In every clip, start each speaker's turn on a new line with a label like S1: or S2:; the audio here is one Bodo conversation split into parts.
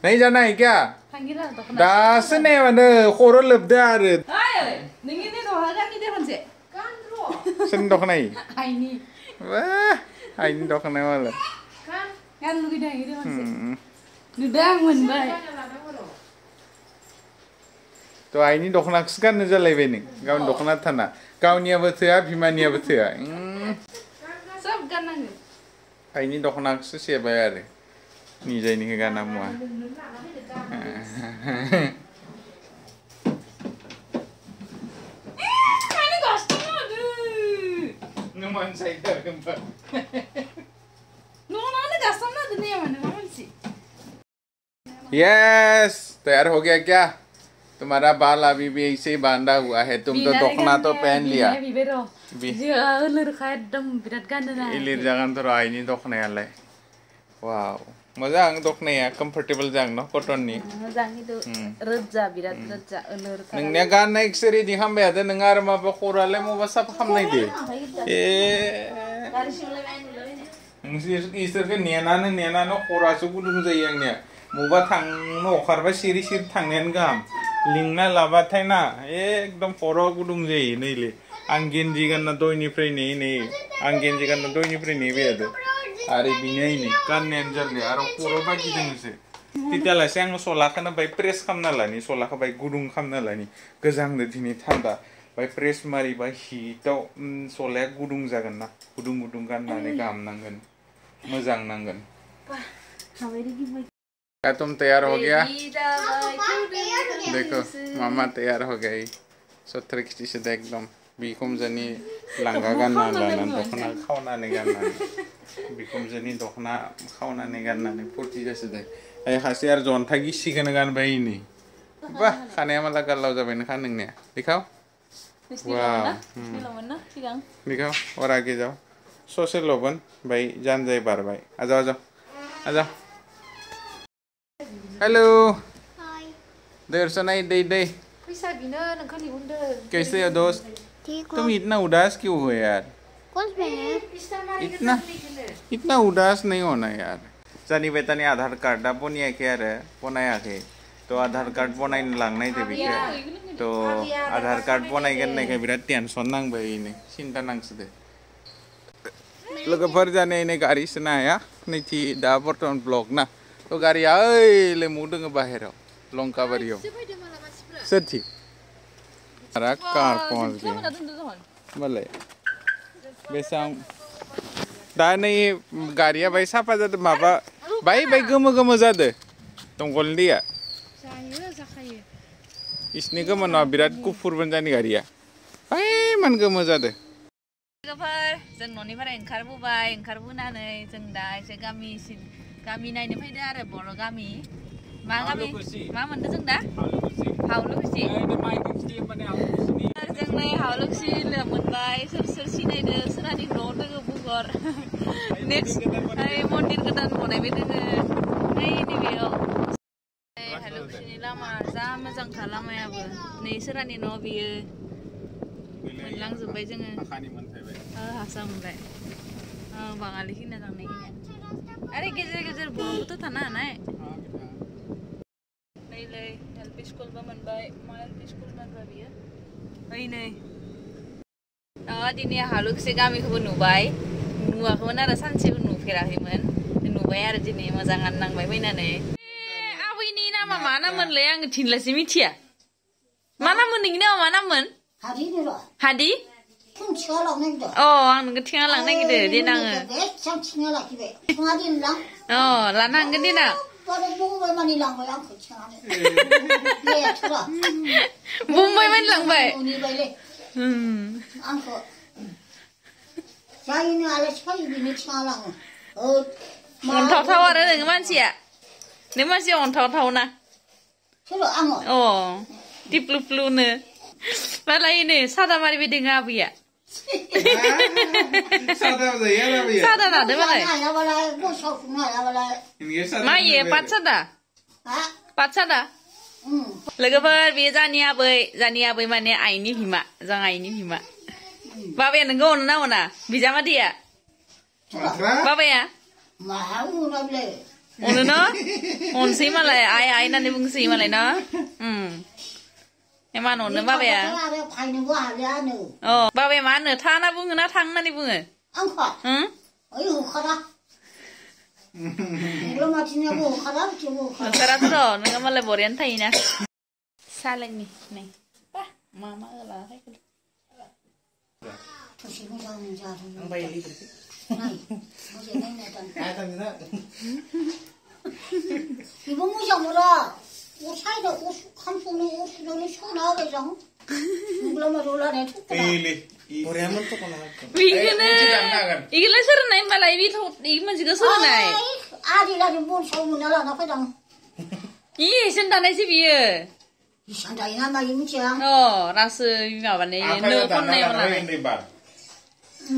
S1: Nai janai kya? दासो नायबानो खर' लोबदो आरो
S2: नोंनि दख'ना गाननि दे खनसे
S1: सोरनि दख'ना
S2: आइनि
S1: आइनि दख'ना मालाय
S2: गान लुगैदों दे खनसे नुदों आं मोनबाय
S1: तो आइनि दख'नाखौसो गाननो जालायबाय नों गावनि दख'ना थाना गावनियाबो थोआ बिमानियाबो थोआ
S2: सब गाननांगौ
S1: आइनि दख'नाखौसो सेबाय आरो निजायनिखौ गाना मुवा यस तैयार हो गया क्या तुम्हारा बाल अभी भी ऐसे ही बांधा हुआ है तुम तो दखना तो पहन लिया इलिर जागोन तो आइनि दखनायालाय वाव मोजां दखनाया कम्फर्टेबल जागोन न कटननि
S2: मोजां किन्तु रोजा बिराद रोजा ओलोर
S1: नोंनिया गाननायखौसो रेडि खालामबाय थादो नों आरो माबा खर'आलाय माबा साफा खालामनायदो इसोरखौ नेनानो खर'आसो गुदुं जायो आंनिया मबा थांनो अखारबा सिरि सिरि थांनायानो गाहाम लिंना लाबाथाय ना एकदम खर'आ गुदुं जायो नैले आं गेन्जि गानना दयनिफ्राय नै आं गेन्जि गानना दयनिफ्राय नेबाय थादो आरो बिनो नै गाननायानो जालिया आरो खर' बायदिदोंसो तितालासे आं सलाखौनो बाय प्रेस खालामना लानि सलाखौ बाय गुदुं खालामना लानि गोजांदो दिनै थान्दा बाय प्रेस मारिबा हिटआव सलाया गुदुं जागोन ना गुदुं गाननानै गाहाम नांगोन मोजां नांगन क्या तुम तैयार हो गया देखो मामा तैयार हो गई सत्तर खिची से एकदम बिखुमजोनि लांगा गानना लाना दखना खावनानै गाननानै बिखुमजोनि दखना खावनानै गाननानै फुर्ति जासोदो ए खासे आरो जन्था गिसिखौनो गानबाय नै बा खानाया माला गालाव जाबाय नोंखा नोंनिया देखाव देखाव और आगे जाओ ससे लबन भाई जानजाय बारबाय आजाओ हेलो दर्शनाई दे
S2: पैसा बिनो नोंखौ लिहुनदो
S1: कैसे हो दोस्त तुम इतना उदास क्यों हो यार इतना उदास नहीं होना यार जानी बेतानी आधार कार्ड बनायाखै आरो बनायाखै तो आधार कार्ड बनायनो लांनायदो बेखौ तो आधार कार्ड बनायगोन होननायखाय बिराद टेनसन नांबाय नै सिन्था नांसोदो लोगोफोर जाने नै गारि सोनो हाया नैथि दा बर्तमान ब्लक ना तो गारिया ओइले मु दोङो बाहेराव लंकाबारियाव सोरथि आरा कार पहुंच गई मालाय बेसां दा नै गारिया बाय साफा जादो माबा बाय गोमो जादो दंगलनि दैया इसनि गोमो नङा बिराद गुफुरबो जानि गारिया बाय मान गोमो जादो
S2: लोगोफोर जों न'निफ्राय ओंखारबोनानै जों दा एसे गामि नायनो फैदो आरो बर' गामि मा गामि मा मोनदों जों दा हावलुकुसि जों नै हावलुकुसि मोनबाय सोर सिनायदो सोरहानि न' दोङो बुगर नेक्स्ट मन्दिर गोदान बनायबाय दोङो नैबेयाव हावलुकुसिनि लामा जा मोजांखा लामायाबो नै सोरहानि न' बियो मोनलांजोब्बाय जोङो हासा मोनबाय बाङालि खिना थांनायखिनिया अरे गेजेर बर'बोथ' थानो हानाय नैलै एलपि स्कुलबो मोनबाय मा एलपि स्कुल मोनबा बियो ओइ नै दिनै हावलुकुसि गामिखौबो नुवाखैमोन आरो सानसेबो नुफेराखैमोन नुबाय आरो दिनै मोजाङानो नांबाय फैनानै आबैनि नामा मा नाममोनलै आङो थिनलासे मिथिया मा नाममोन नोंनि नामा मा नाममोन हादि अ आं नोंखौ थिङा लांनो नागिरदो देनाङो अ लानो हांगोन देनां बुंबाय मानि लांबाय अन्थावथाव आरो नोङो मानसिया अन्थावथाव ना अ टिप्लुप्लुनो मालाय नै सादा मारिबाय दोङो आबैया सादा लादो मालाय मा इयो पाठसादा लोगोफोर बे जानि आबै माने आइनि बिमा जों आइनि बिमा बाबाया नोंखौ अनो ना अना बिजामादैया बाबाया अनो न अनसै मालाय आइ आइ होननानै बुंसै मालाय न एमान अनो बाबाया अ बाबाया मा होनो था होनना बुङो ना थां होननानै बुङो ओंखाराथ' र' नोङो मालाय बरियानो थायोना साहा लोंनि नै बा मा मा लाना
S3: 이거 뭐야 뭐라 옷 사이다 옷 감소는 옷 수저는 시원하게 장 이걸로만 올라내 툭다
S1: Koreaman tuh kono.
S2: 이길래 서른나이 말라 이 만지가 서른나이
S3: 아리라니 뭔 소문나라 나 그냥
S2: 이 신다네 집이에
S3: 이 산다이나 마 임지야
S2: 라스 유명하네 너 폰네
S1: Mana ini bar?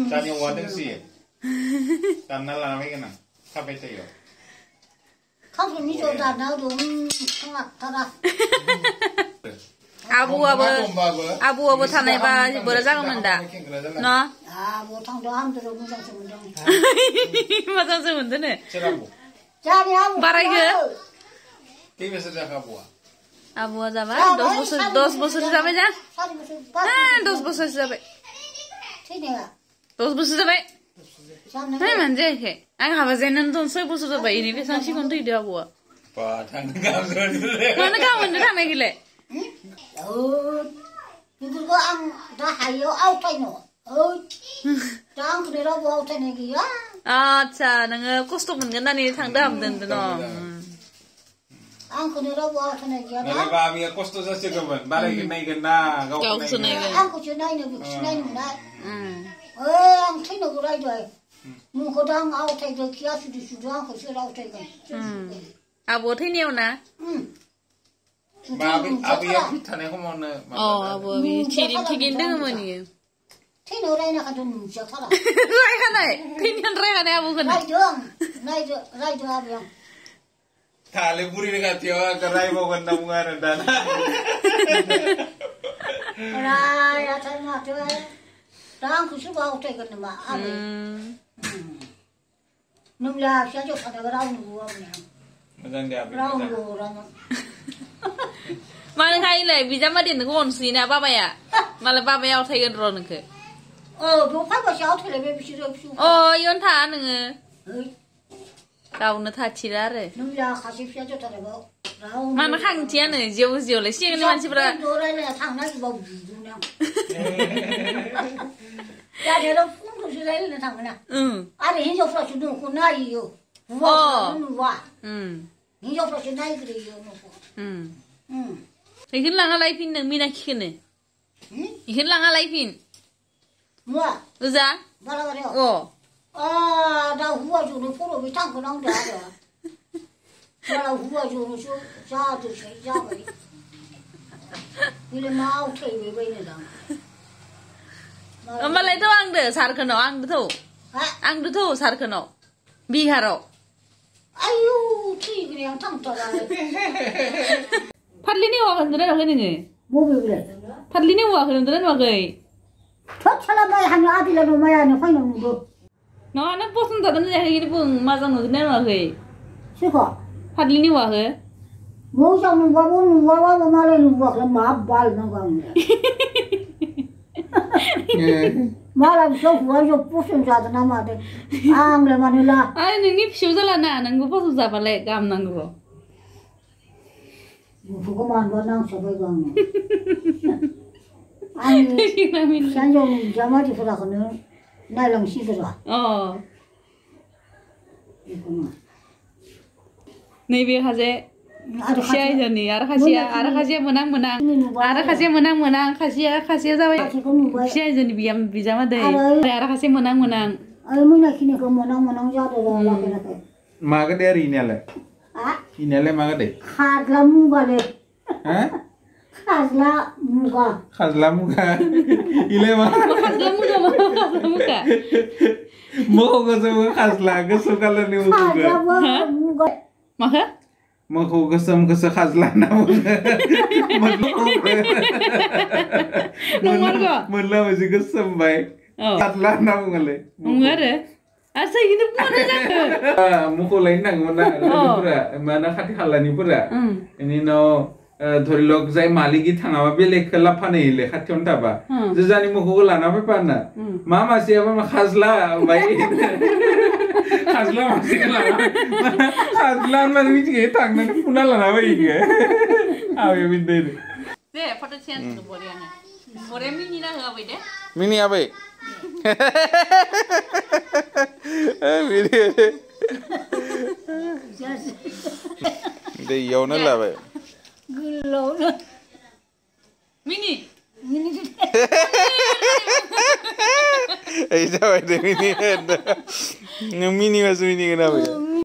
S1: Tanya wadeng sih. Tanah lah namanya sampai saya.
S3: 감소는 저다 나도 생각하다
S2: 아부 타나이바 뭐라 작으면다 너
S3: 못한도 함대로 무장쓰면
S2: 무장쓰면 되네
S3: 자리 아부
S2: 바라이그
S1: Tiba sudah buah.
S2: 아부 잡아 dos bosor 잡아 자 dos bosor 잡아 dos bosor 잡아 Tapi manja ke? Ang haba zenan don soy bosor 잡아 ini besan sih kontu ide abu. Mana kamu nih tanah gile?
S3: 이거 다 하여 아웃타이노 장 그래라고 아웃타이네 기야
S2: 아차 너가 코스트 문근다니 상대 함든데 너
S3: 안 그래라고 아웃타이네 기야
S1: Nggak kami kosto saja kawan. Balik naik kena kau naik.
S3: 안 그저 나이네 나이네 나 안 타이노 그라이도 누구당 아웃타이도 기야 수도 안 그저 아웃타이가
S2: 아부 테니오나
S1: Abi ya tanah kamu mana?
S2: 아부 튀긴 등어머니
S3: 테노라이나 가도 무지야 살아
S2: 라이하나이 테니온 라이하나이 아부 그네
S3: 라이도 아부야
S1: Tali puri dekat tiawa kerai mau kena bunga dan.
S3: 라이야 잘나 저 랑 그수가 아웃타이 건데 마 아베 놈라 시아죠 사다가 라운드 뭐하냐
S1: Macam dia.
S3: 라운드 라면
S2: Mana kai le bija ma din ko on si na baba ya. Mala baba ya thai gan ro nang ke.
S3: 너 파가 샤오트래 왜 비시려 비시
S2: yon tha nang. Dau na tha chi ra re.
S3: 놈야 가시 피아죠 타래고 라운드
S2: Mana khang chi ne jiu jiu le si ni man chi bra.
S3: 노래네 당나기 뭐 그냥 야 내가 풍도 시래는 당나 아니 인조 프라시 누구 나이요 우와 누와 인조 프라시 나이 그래요 누구
S2: Ikin lang alai pin nang mina kine. Ikin lang alai pin.
S3: 뭐야
S2: Uza?
S3: 뭐라 그래요 나 후와주는 포로 왜 당근 안 돼? 뭐라 후와주는 쇼 자도 쉐자고. 이래 마우 트레이 왜 이래다.
S2: Malai to ang de sar khano ang de to. Ang de to sar khano. Biharo.
S3: 아유 트레이 그냥 탕떠라.
S2: Padlini wa kan dana kan ni.
S3: 뭐 왜 그래?
S2: Padlini wa kan dana wa gai.
S3: 저 사람이 하는 아들은 뭐야 너 파이는 거.
S2: No ana posun da dana ja gi bung ma jang ne wa gai.
S3: 싫어.
S2: Padlini wa he.
S3: 뭐 잡는 거 보는 거 말하는 거 그럼 마발 나가. 말하면서 후와줘 부순 자도 남아대. 앙래만이라.
S2: Ai ngi psuzala na nang go posu za bale gam nang go.
S3: 그거만 너랑 저거가 아니 산정 자마지 소라고는 나랑 시들어 이거만
S2: Neibe haje siai jani ara khasia menang khasia jabai siai jani bijama dei ara khasia menang
S3: 아니 뭐냐 키네 그 menang 자도록 라케라케
S1: Maga dia ini le. Ini le maga deh.
S3: खाजला मुगाले
S1: Hah?
S3: खाजला muga
S1: Khasla muka. Ile maga.
S2: khasla muka
S1: Mau kesem khasla kesukala ni
S3: खाजला
S1: muka.
S3: Muga
S2: maka
S1: Mau kesem khasla na muka.
S2: Nunggu.
S1: Mula masih kesem baik. Khasla na muka le.
S2: Nunggu. Asa gitu mana jago?
S1: Muko lain nang mana pura mana khati halani pura. Ini no ধৰিলক যাই মালিকি থাঙাবা বেলেগ খেলা ফানেইলে খাতিয়ন তাবা যে জানি মুখো লানা পাই পানা মা মাসি আবার খাজলা ভাই খাজলা মাসি লানা খাজলা মানে মিটি থাংনা পুনা লানা ভাই গে আবে বিন্দে
S2: দে ফটো চেঞ্জ বড়িয়া না বড়ে মিনি না হবে দে
S1: মিনি আবে মিনি দে ইয়াওনা লাবে
S3: Gelo.
S2: Mini.
S3: Mini.
S1: Ay, sabi na mini. Mini mas mini ka na ba?